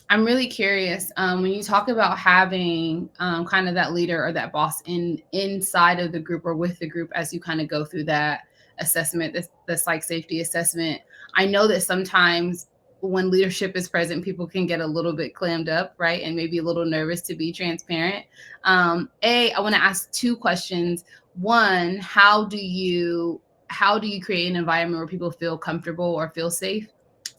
I'm really curious when you talk about having kind of that leader or that boss inside of the group or with the group as you kind of go through that assessment, the psych safety assessment. I know that sometimes when leadership is present, people can get a little bit clammed up, right, and maybe a little nervous, to be transparent. I want to ask two questions. One, how do you create an environment where people feel comfortable or feel safe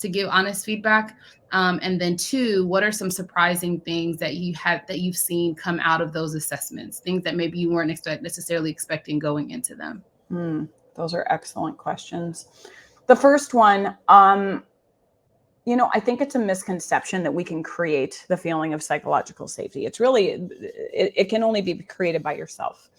to give honest feedback? And then two, what are some surprising things that you've seen come out of those assessments? Things that maybe you weren't necessarily expecting going into them. Those are excellent questions. The first one, I think it's a misconception that we can create the feeling of psychological safety. It's really, it can only be created by yourself.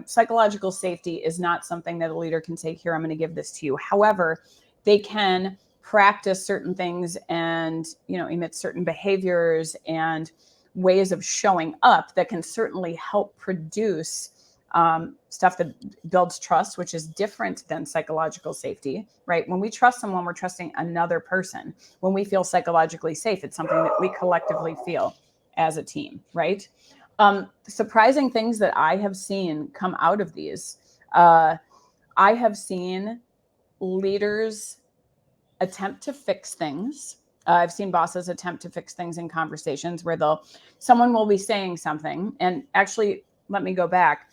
Psychological safety is not something that a leader can say, here, I'm going to give this to you. However, they can practice certain things and, emit certain behaviors and ways of showing up that can certainly help produce stuff that builds trust, which is different than psychological safety, right? When we trust someone, we're trusting another person. When we feel psychologically safe, it's something that we collectively feel as a team, right? Surprising things that I have seen come out of these. I have seen leaders attempt to fix things. I've seen bosses attempt to fix things in conversations where someone will be saying something. And actually, let me go back.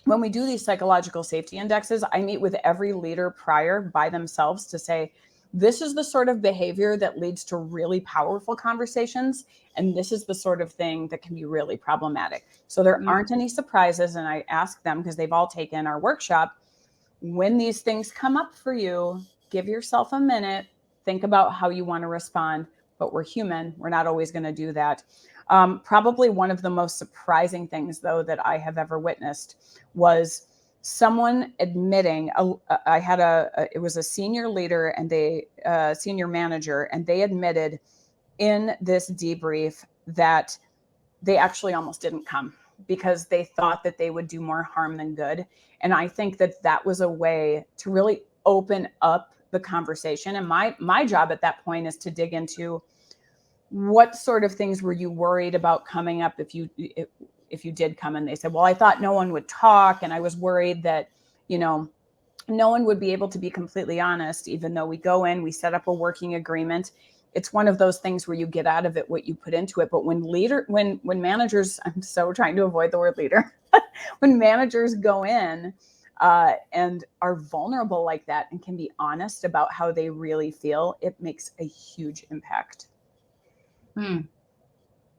When we do these psychological safety indexes, I meet with every leader prior by themselves to say, this is the sort of behavior that leads to really powerful conversations. And this is the sort of thing that can be really problematic. So there aren't any surprises. And I ask them, because they've all taken our workshop, when these things come up for you, give yourself a minute, think about how you want to respond. But we're human. We're not always going to do that. Probably one of the most surprising things, though, that I have ever witnessed was someone admitting, it was a senior leader and senior manager, and they admitted in this debrief that they actually almost didn't come because they thought that they would do more harm than good. And I think that was a way to really open up the conversation. And my job at that point is to dig into what sort of things were you worried about coming up if you did come. And they said, well, I thought no one would talk. And I was worried that, no one would be able to be completely honest, even though we go in, we set up a working agreement. It's one of those things where you get out of it what you put into it. But when managers, I'm so trying to avoid the word leader, when managers go in and are vulnerable like that and can be honest about how they really feel, it makes a huge impact.